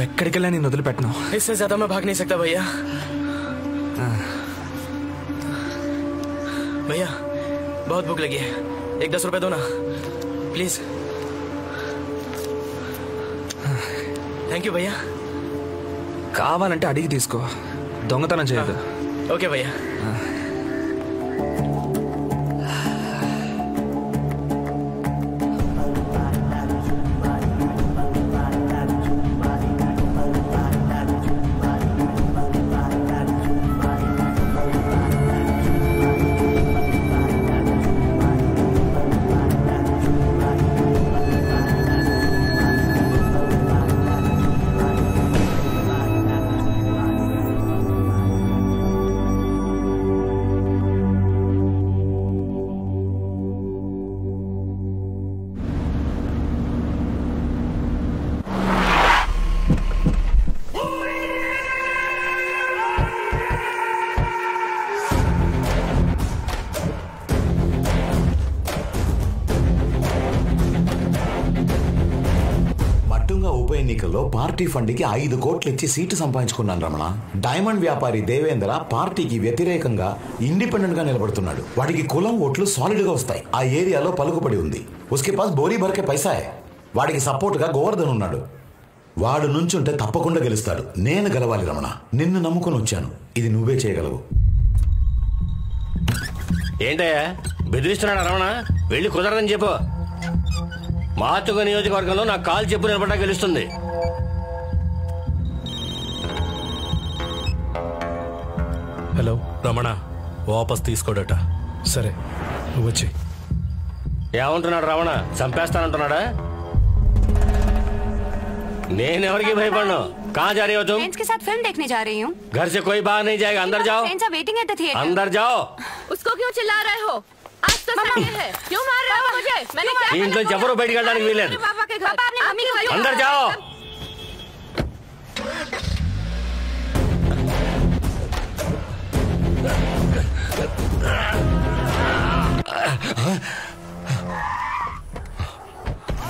నువ్వెక్కడికి వెళ్ళా నేను వదిలిపెట్టను. इससे ज्यादा मैं भाग नहीं सकता भैया. भैया बहुत भूख लगी है, एक 10 रुपए दो ना प्लीज. థ్యాంక్ యూ భయ్యా. కావాలంటే అడిగి తీసుకో, దొంగతనం చేయదు. ఓకే భయ్యా. ఉప ఎన్నికల్లో పార్టీ ఫండ్కి 5 కోట్లు ఇచ్చి సీటు సంపాదించుకున్నాను రమణ. డైమండ్ వ్యాపారి దేవేంద్ర పార్టీకి వ్యతిరేకంగా ఇండిపెండెంట్ గా నిలబడుతున్నాడు. వాడికి కులం ఓట్లు సాలిడ్ గా వస్తాయి. ఆ ఏరియాలో పలుకుబడి ఉంది. ఉస్కే పాస్ బోరీ భర్కే పైసా హై. వాడికి సపోర్ట్ గా గోవర్ధన్ ఉన్నాడు. వాడు నుంచుంటే తప్పకుండా గెలుస్తాడు. నేను గెలవాలి రమణ. నిన్ను నమ్ముకొని వచ్చాను. ఇది నువ్వే చేయగలవు. ఏంటయ్యా బెదిరిస్తున్నాడు రమణ? వెళ్ళి కుదరదని చెప్పు. మాతుగ నియోజకవర్గంలో నాకు కాల్ చెప్పు నిలబడ్డా గెలుస్తుంది. హలో రమణ, వాపస్ తీసుకోడట. సరే నువ్వు వచ్చి. ఏమంటున్నాడు రమణ? చంపేస్తానంటున్నాడా? నేనెవరికి భయపడను. कहाँ जा रही हो तुम? फ्रेंड्स के साथ फिल्म देखने जा रही हूँ. घर से कोई बाहर नहीं जाएगा. अंदर जाओ. Friends are waiting at the theatre. अंदर जाओ. उसको क्यों चिल्ला रहे हो? आज तो संडे है. क्यों मार रहे हो मुझे? मैंने क्या किया? ఇంట్లో ఎవరు బయటికి వెళ్ళడానికి వీలేదు. पापा के घर. अंदर जाओ.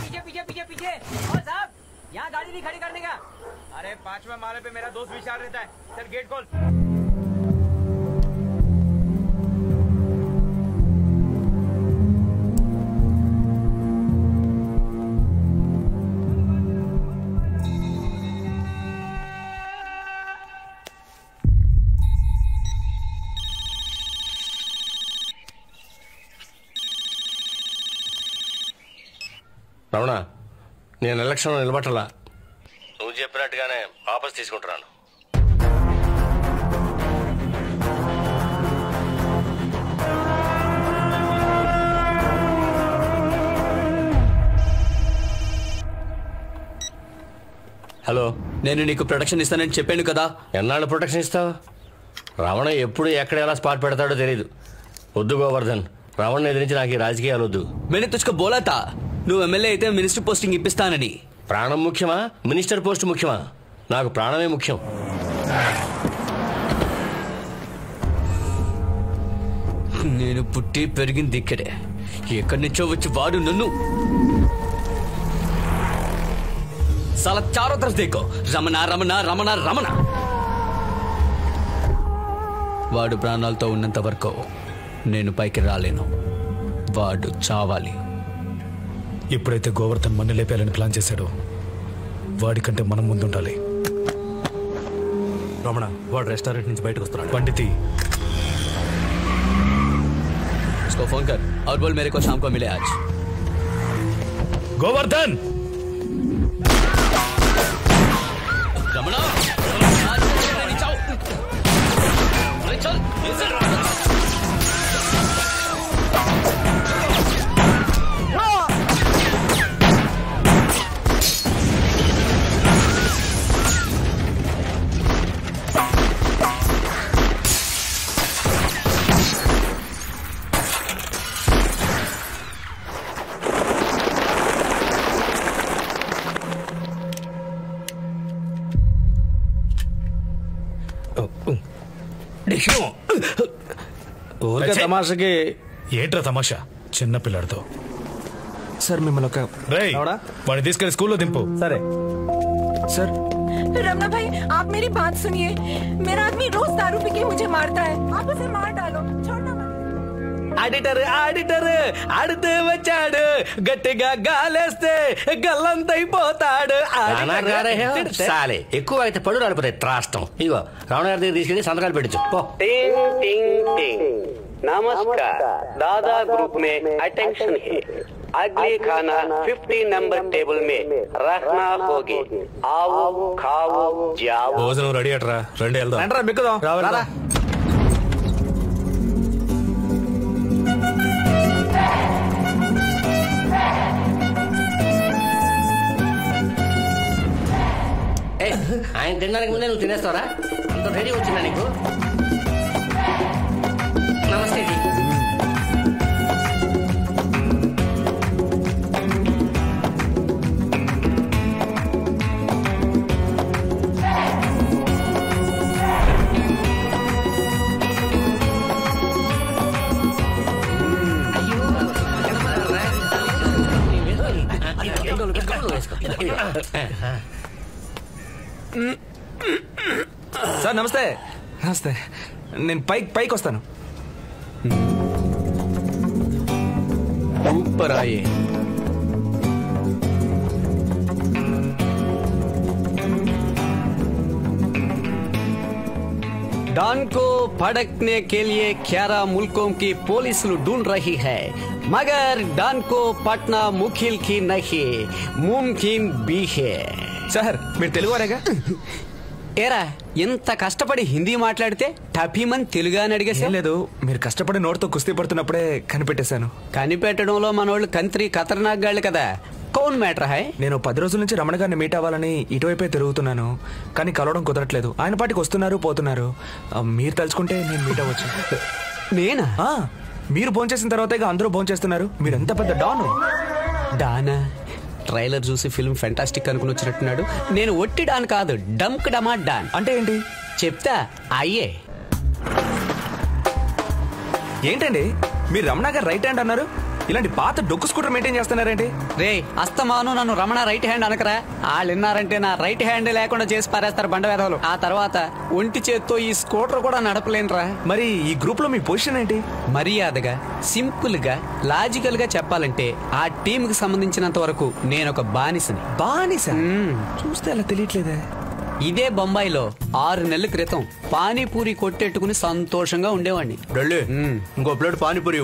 पीछे पीछे पीछे पीछे. और साहब यहाँ गाड़ी नहीं खड़ी करने का. अरे 5वें माले पे मेरा दोस्त विशाल रहता है. चल गेट खोल. రమణ, నేను ఎలక్షన్లో నిలబట్టలా. నువ్వు చెప్పినట్టుగానే వాపస్ తీసుకుంటున్నాను. హలో, నేను నీకు ప్రొటెక్షన్ ఇస్తానని చెప్పాను కదా. ఎన్నాళ్ళు ప్రొటెక్షన్ ఇస్తావు? రమణ ఎప్పుడు ఎక్కడ ఎలా స్పాట్ పెడతాడో తెలీదు. వద్దు గోవర్ధన్, రమణ ఎదిరించి నాకు ఈ రాజకీయాలు వద్దు. मैंने तुझको बोला था నువ్వు ఎమ్మెల్యే అయితే మినిస్టర్ పోస్టింగ్ ఇప్పిస్తానని. ప్రాణం ముఖ్యమా మినిస్టర్ పోస్ట్ ముఖ్యమా? నాకు ప్రాణమే ముఖ్యం. నేను పుట్టి పెరిగింది ఇక్కడే. ఎక్కడి నుంచో వచ్చి వాడు నన్ను साला चारों तरफ देखो రమణ రమణ రమణ రమణ. వాడు ప్రాణాలతో ఉన్నంత వరకు నేను పైకి రాలేను. వాడు చావాలి. ఎప్పుడైతే గోవర్ధన్ మన్ను లేపేయాలని ప్లాన్ చేశాడో వాడికంటే మనం ముందుండాలి. రమణ, వాడు రెస్టారెంట్ నుంచి బయటకు వస్తున్నాడు. పండితి, उसको फोन कर और बोल मेरे को शाम को मिले आज. గోవర్ధన్! रमणा, चल ఊరికే తమాషకి. ఏంట్రా తమాషా చిన్న పిల్లాడితో? సార్ మిమ్మల్ని ఒక వాడిని తీసుకెళ్లి స్కూల్లో దింపు. సరే. सर रमना भाई आप मेरी बात सुनिए। मेरा आदमी रोज दारू पी के मुझे मारता है, आप उसे मार डालो, छोड़ना मत। ఆడిటర్ ఆడిటర్ ఆడితే వచ్చాడు, గట్టిగా గాలేస్తే గల్లంతైపోతాడు. సాలే ఎక్కువ అయితే పడు రాడిపోతాయి త్రాష్టం. ఇగో రావణ గారి దగ్గర తీసుకెళ్ళి సంతకాలు పెట్టచ్చు. नमस्कार, दादा ग्रुप में अटेंशन है। अगले खाना 50 नंबर टेबल में रखना होगी। आओ खाओ जाओ. భోజనం రెడీ అట్రా, రండి వెళ్దాం. రండ్రా బిక్కుదాం. రావాలా? ఆయన తినడానికి ముందే నువ్వు తినేస్తావరా? ఇంత రెడీ వచ్చిందా నీకు? నమస్తే జీ. సార్ నమస్తే. నమస్తే. నేను పైకి వస్తాను. ऊपर आइए. डॉन को भड़कने के लिए 11 मुल्कों की पुलिस ढूंढ रही है, मगर डॉन को पटना मुश्किल की नहीं, मुमकिन भी है. సార్ మీరు తెలుగు వారేగా? ఏరా ఎంత కష్టపడి హిందీ మాట్లాడితే టఫీమని తెలుగు అని అడిగేసా? లేదు, మీరు కష్టపడి నోటితో కుస్తీ పడుతున్నప్పుడే కనిపెట్టేశాను. కనిపెట్టడంలో మనోళ్ళు కంత్రి ఖతర్నాక్ గాళ్ళు కదా. కౌన్ మ్యాటర్ హై? నేను 10 రోజుల నుంచి రమణ గారిని మీట్ అవ్వాలని ఇటువైపే తిరుగుతున్నాను, కానీ కలవడం కుదరట్లేదు. ఆయన పాటికి వస్తున్నారు పోతున్నారు. మీరు తలుచుకుంటే నేను మీట్ అవ్వచ్చు. నేనా? మీరు భోంచేసిన తర్వాత అందరూ భోంచేస్తున్నారు. మీరు ఎంత పెద్ద డాను. డానా? ట్రైలర్ చూసి ఫిల్మ్ ఫెంటాస్టిక్ అనుకుని వచ్చినట్టున్నాడు. నేను ఒట్టి డాన్ కాదు, డంక్ డమా డాన్. అంటే ఏంటి చెప్తా. అయ్యే ఏంటండి మీరు రమణ గారు రైట్ హ్యాండ్ అన్నారు, ఇలాంటి పాత డొక్కు స్కూటర్ మెయింటైన్ చేస్తున్నారేంటి? రే అస్తమాను నన్ను రమణ రైట్ హ్యాండ్ అనకరా. వాళ్ళు విన్నారంటే నా రైట్ హ్యాండ్ లేకుండా చేసి పారేస్తారు బండవేదవులు. ఆ తర్వాత ఒంటి చేత్తో ఈ స్కూటర్ కూడా నడపలేనురా. మరి ఈ గ్రూప్ లో మీ పొజిషన్ ఏంటి? మర్యాదగా సింపుల్ గా లాజికల్ గా చెప్పాలంటే ఆ టీమ్ కి సంబంధించినంత వరకు నేను ఒక బానిసని. బానిస? చూస్తే అలా తెలియట్లేదే. ఇదే బొంబాయిలో 6 నెలల క్రితం పానీపూరి కొట్టెట్టుకుని సంతోషంగా ఉండేవాడిని. ఇంకో ప్లేట్ పానీపూరి.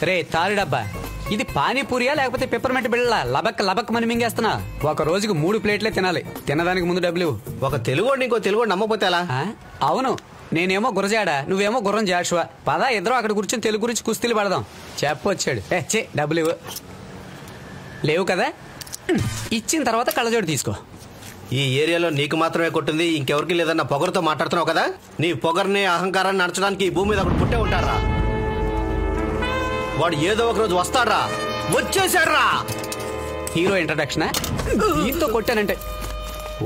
రే తారిడబ్బా, ఇది పానీపూరియా లేకపోతే పెప్పర్మెంట్ బిళ్ళ? లబక్ లబక్ మని మింగేస్తున్నా. ఒక రోజుకు 3 ప్లేట్లే తినాలి. తినడానికి ముందు డబ్బులు. ఒక తెలుగు ఇంకో తెలుగు నమ్మకపోతే ఎలా? అవును, నేనేమో గురజాడ, నువ్వేమో గుర్రం జాషువా. పదా ఇద్దరు అక్కడ కూర్చొని తెలుగు గురించి కుస్తీలు పడదాం. చెప్పొచ్చాడు. డబ్బులు ఇవ్వు. లేవు కదా? ఇచ్చిన తర్వాత కళ్ళజోడు తీసుకో. ఈ ఏరియాలో నీకు మాత్రమే కొట్టింది, ఇంకెవరికి లేదన్న పొగరుతో మాట్లాడుతున్నావు కదా. నీ పొగర్ని అహంకారాన్ని నడచడానికి ఈ భూమి మీద అక్కడ పుట్టే ఉంటారా? వాడు ఏదో ఒక రోజు వస్తాడ్రా. వచ్చేసాడ్రా. హీరో ఇంట్రడక్షన్ దీంతో కొట్టానంటే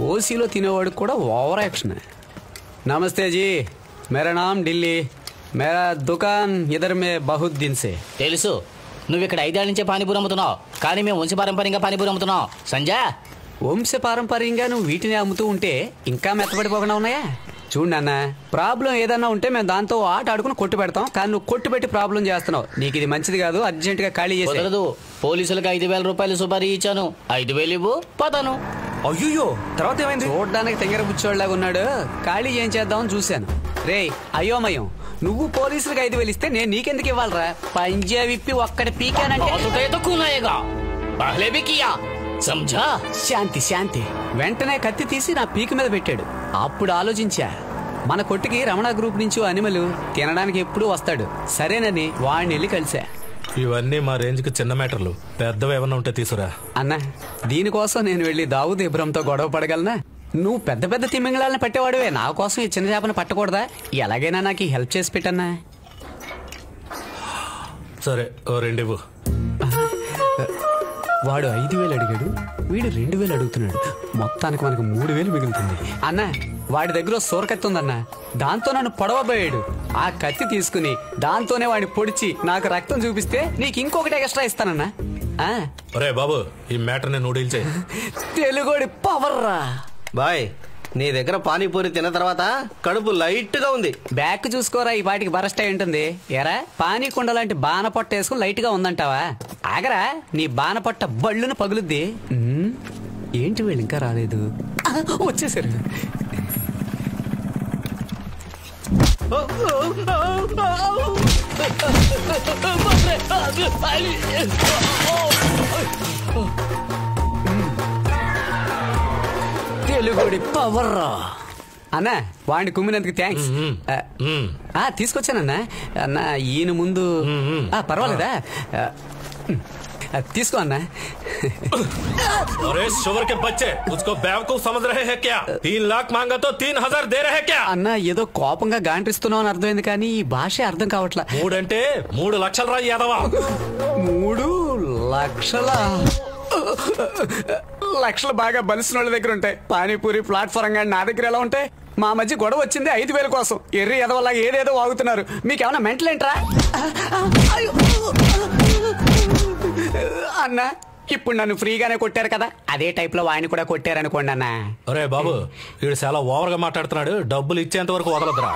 ఓసీలో తినేవాడు కూడా ఓవర్ యాక్షన్. నమస్తే జీ, మేరా నామ్ ఢిల్లీ, మేరా దుకాన్ ఇదర్ మే బహుత్ దిన్ సే. తెలుసు, నువ్వు ఇక్కడ 5 ఏళ్ల నుంచే పానీపూరి అమ్ముతున్నావు, కానీ మేము వంశపారంపర్యంగా పానీపూరి అమ్ముతున్నాం. సంజయ్, వంశపారంపర్యంగా నువ్వు వీటిని అమ్ముతూ ఉంటే ఇంకా మెత్తబడిపోకుండా ఉన్నాయా? చూడు నాన్న, ప్రాబ్లం ఏదన్నా ఉంటే మేము దాంతో ఆట ఆడుకుని కొట్టు పెడతాం, కానీ నువ్వు కొట్టు పెట్టి ప్రాబ్లం చేస్తున్నావు. నీకు ఇది మంచిది కాదు. అర్జెంట్ గా ఖాళీ చేసి. పోలీసులకు 5,000 రూపాయలు సుపారీ ఇచ్చాను. 5,000 ఇవ్వు, పోతాను. అయ్యో, తర్వాత ఏమైంది? చూడడానికి తెంగర బుచ్చోళ్ళగా ఉన్నాడు. ఖాళీ ఏం చేద్దామని చూశాను. రే అయోమయం, నువ్వు పోలీసులకు 5,000 ఇస్తే నేను నీకెందుకు ఇవ్వాలరా? పంజా విప్పి ఒక్కటి పీకానంటే శాంతి శాంతి. వెంటనే కత్తి తీసి నా పీక మీద పెట్టాడు. అప్పుడు ఆలోచించా, మన కొట్టుకి రమణ గ్రూప్ నుంచి అనిమలు తినడానికి ఎప్పుడూ వస్తాడు, సరేనని వాడిని వెళ్ళి కలిసా. ఇవన్నీ మా రేంజ్ కి చిన్న మ్యాటర్లు, పెద్దవి ఏమన్నా ఉంటే తీసురా అన్న. దీనికోసం నేను వెళ్ళి దావుద్ ఇబ్రహంతో గొడవ పడగలనా? నువ్వు పెద్ద పెద్ద తిమ్మింగళాలను పెట్టేవాడువే, నా కోసం ఈ చిన్న చేపను పట్టకూడదా? ఎలాగైనా నాకు హెల్ప్ చేసి పెట్టన్నా. సరే, ఓ 2 ఇవ్వు. వాడు 5,000 అడిగాడు, వీడు 2,000 అడుగుతున్నాడు. మొత్తానికి మనకు 3,000 మిగులుతుంది. అన్న, వాడి దగ్గర సోరకత్తి ఉందన్న, దాంతో నన్ను పొడవబోయాడు. ఆ కత్తి తీసుకుని దాంతోనే వాడిని పొడిచి నాకు రక్తం చూపిస్తే నీకు ఇంకొకటి ఎక్స్ట్రా ఇస్తానన్నా. అరే బాబు ఈ మ్యాటర్ ని నూడిల్ చేయి. తెలుగుడి పవర్ రా బాయ్. నీ దగ్గర పానీపూరి తిన్న తర్వాత కడుపు లైట్ గా ఉంది. బ్యాక్ చూసుకోరా, ఈ పాటికి బరస్ట్ అయి ఉంటుంది. ఎరా పానీ కుండ లాంటి బాన పొట్ట వేసుకుని లైట్ గా ఉందంటావా? ఆగరా, నీ బాన పొట్ట బళ్ళును పగులుద్ది. ఏంటి వీళ్ళు ఇంకా రాలేదు? వచ్చేసారు. తెలుగుడి పవర్ అన్నా. వాడిని కుమ్మినందుకు థ్యాంక్స్. తీసుకొచ్చానన్నా. అన్నా ఈయన ముందు పర్వాలేదా? తీసుకో అన్నా. अरे शुगर के बच्चे उसको बेवकूफ समझ रहे हैं क्या? 3 लाख मांगा तो 3000 दे रहे क्या? అన్నా ఏదో కోపంగా గాంటిస్తున్నావు అని అర్థమైంది, కానీ ఈ భాష అర్థం కావట్లా. 3 అంటే 3 లక్షలు రా యాదవా. 3 లక్షల లక్షలు బాగా బలిసిన వాళ్ళ దగ్గర ఉంటాయి. పానీపూరి ప్లాట్ఫారం కానీ నా దగ్గర ఎలా ఉంటాయి? మా మధ్య గొడవ వచ్చింది 5000 కోసం. ఎర్రి ఎదవలా ఏదేదో వాగుతున్నారు. మీకేమన్నా మెంటల్ ఏంట్రా? అన్నా ఇప్పుడు నన్ను ఫ్రీగానే కొట్టారు కదా, అదే టైప్ లో వాడిని కూడా కొట్టారనుకోండి అన్నా. అరే బాబు వీడు చాలా ఓవర్ గా మాట్లాడుతున్నాడు. డబ్బులు ఇచ్చేంత వరకు వదలదురా.